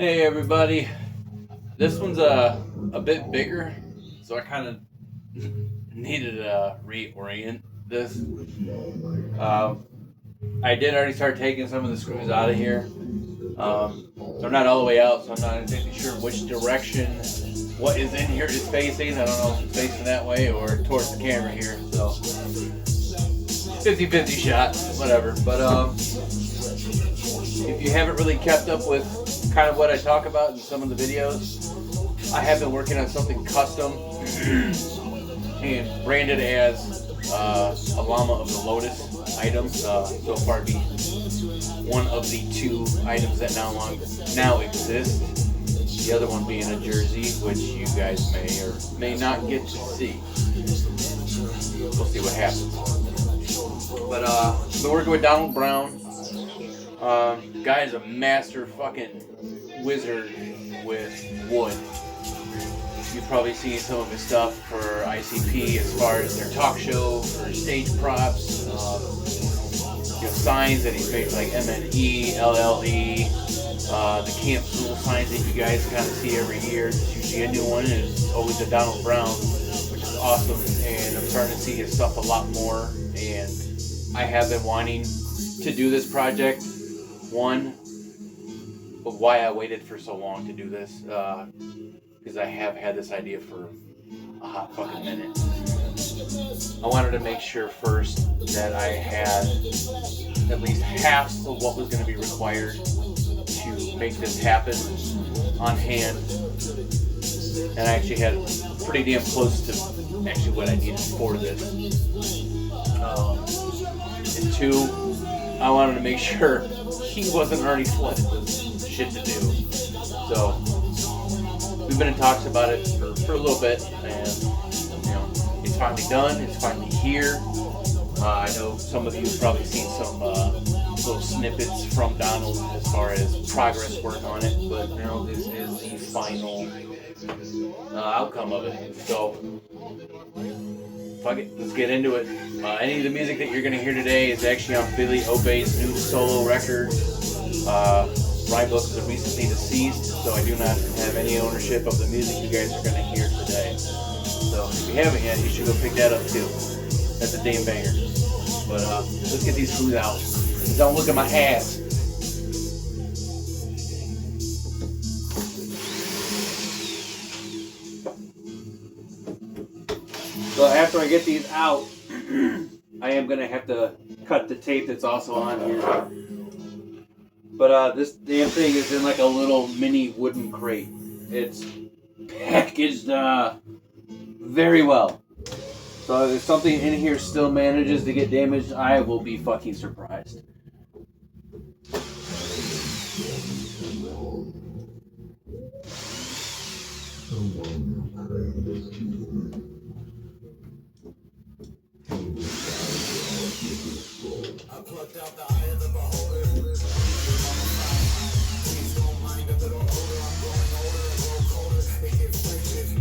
Hey everybody, this one's a bit bigger, so I kind of needed to reorient this. I did already start taking some of the screws out of here, so I'm not all the way out, so I'm not exactly sure which direction what is in here is facing. I don't know if it's facing that way or towards the camera here, so 50-50 shot, whatever. But if you haven't really kept up with kind of what I talk about in some of the videos, I have been working on something custom and branded as a Llama of the Lotus item. So far, be one of the two items that now exist. The other one being a jersey, which you guys may or may not get to see. We'll see what happens. But I've been working with Donald Brown. Guy is a master fucking wizard with wood. You've probably seen some of his stuff for ICP as far as their talk show, for stage props, signs that he's made for like MNE, LLE, the Camp School signs that you guys kind of see every year. There's usually a new one, and it's always a Donald Brown, which is awesome, and I'm starting to see his stuff a lot more, and I have been wanting to do this project. One, but why I waited for so long to do this, because I have had this idea for a hot fucking minute. I wanted to make sure first that I had at least half of what was going to be required to make this happen on hand, and I actually had pretty damn close to actually what I needed for this. And two, I wanted to make sure he wasn't already flooded with shit to do. So we've been in talks about it for a little bit, and it's finally done. It's finally here. I know some of you have probably seen some little snippets from Donald as far as progress work on it, but this is the final outcome of it. So fuck it, let's get into it. Any of the music that you're going to hear today is actually on Billy Obey's new solo record. Rhymebook is recently deceased, so I do not have any ownership of the music you guys are going to hear today. So if you haven't yet, you should go pick that up too. That's a damn banger. But let's get these screws out. Don't look at my ass. So after I get these out, I am going to have to cut the tape that's also on here. But this damn thing is in like a little mini wooden crate. It's packaged very well. So if something in here still manages to get damaged, I will be fucking surprised.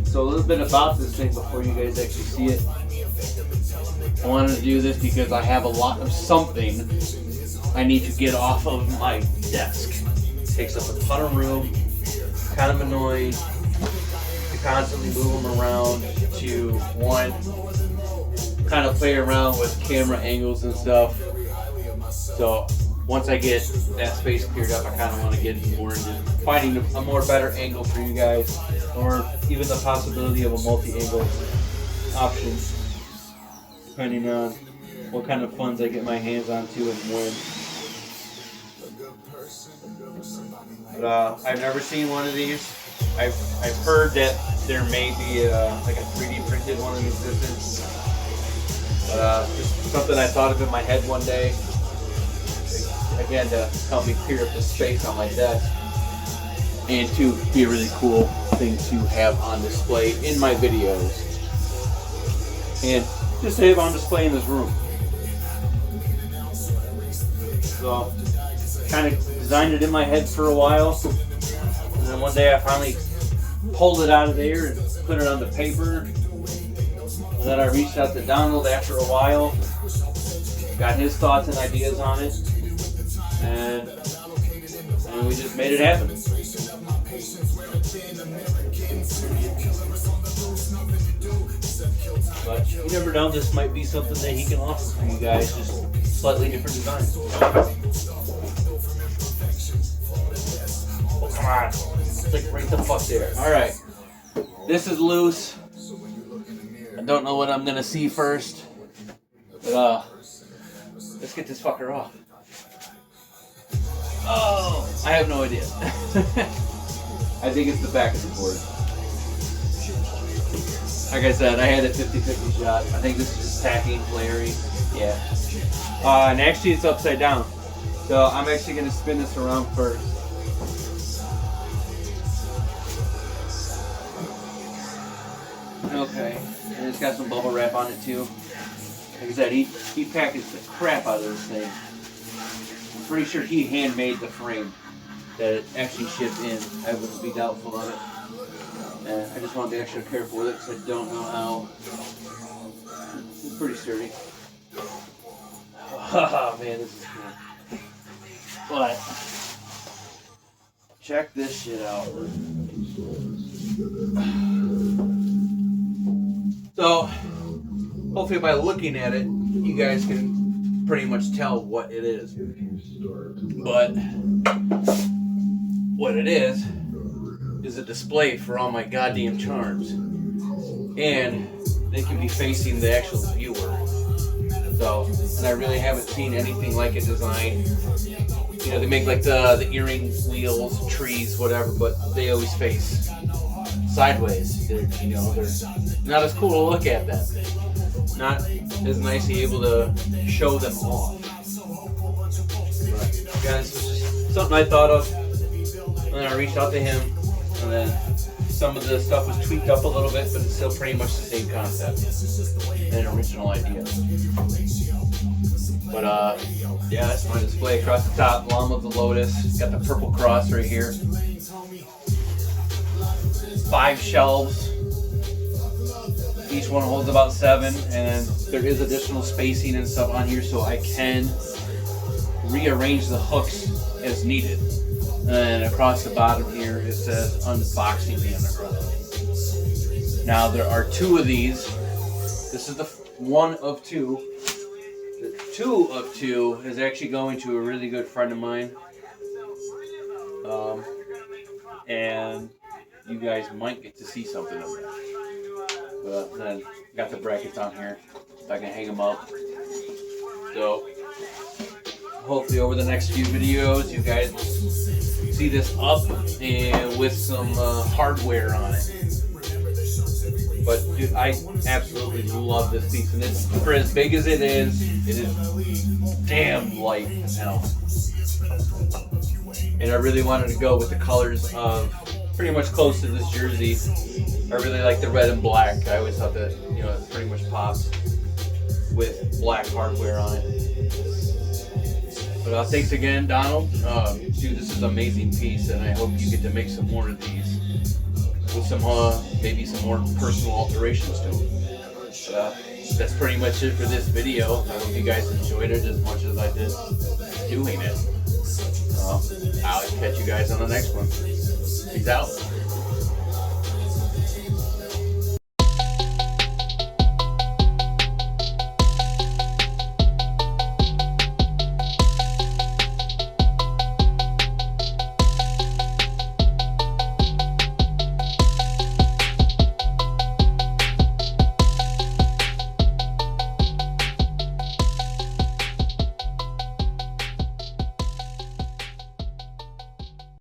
So a little bit about this thing before you guys actually see it. I wanted to do this because I have a lot of something I need to get off of my desk. It takes up a ton of room, kind of annoying to constantly move them around, to one, kind of play around with camera angles and stuff. So once I get that space cleared up, I kind of want to get more into finding a more better angle for you guys, or even the possibility of a multi-angle option, depending on what kind of funds I get my hands onto and when. But I've never seen one of these. I've heard that there may be like a 3D printed one in existence. But just something I thought of in my head one day. Again, to help me clear up the space on my desk, and to be a really cool thing to have on display in my videos, and just to have on display in this room. So, kind of designed it in my head for a while, and then one day I finally pulled it out of there and put it on the paper. And then I reached out to Donald after a while, got his thoughts and ideas on it, and we just made it happen. But you never know, this might be something that he can offer for you guys, just slightly different design. Oh, come on. It's like right the fuck there. Alright. This is loose. I don't know what I'm gonna see first. But let's get this fucker off. Oh, I have no idea. I think it's the back of the board. Like I said, I had a 50-50 shot. I think this is just tacking, flaring. Yeah. And actually it's upside down. So I'm actually gonna spin this around first. Okay. And it's got some bubble wrap on it too. Like I said, he packaged the crap out of this thing. I'm pretty sure he handmade the frame that it actually shipped in. I wouldn't be doubtful of it. And I just want to be extra careful with it because I don't know how. It's pretty sturdy. Oh man, this is cool. But check this shit out. So hopefully by looking at it, you guys can pretty much tell what it is. But what it is a display for all my goddamn charms. And they can be facing the actual viewer. So, and I really haven't seen anything like a design. You know, they make like the earring wheels, trees, whatever, but they always face sideways. They're not as cool to look at then. Not as nicely able to show them off. But guys, it's just something I thought of, and then I reached out to him, and then some of the stuff was tweaked up a little bit, but it's still pretty much the same concept and an original idea. But yeah, that's my display across the top. Llama of the Lotus. Got the purple cross right here. 5 shelves. Each one holds about 7, and there is additional spacing and stuff on here, so I can rearrange the hooks as needed. And across the bottom here it says unboxing the underground. Now there are 2 of these. This is the one of 2. The 2 of 2 is actually going to a really good friend of mine. And you guys might get to see something of that. But then got the brackets on here, so I can hang them up. So hopefully over the next few videos you guys will see this up and with some hardware on it. But dude, I absolutely love this piece, and it's, for as big as it is damn light as hell. And I really wanted to go with the colors of pretty much close to this jersey. I really like the red and black. I always thought that, you know, it pretty much pops with black hardware on it. But thanks again, Donald. Dude, this is an amazing piece, and I hope you get to make some more of these with some, maybe some more personal alterations to them. That's pretty much it for this video. I hope you guys enjoyed it as much as I did doing it. I'll catch you guys on the next one. Peace out.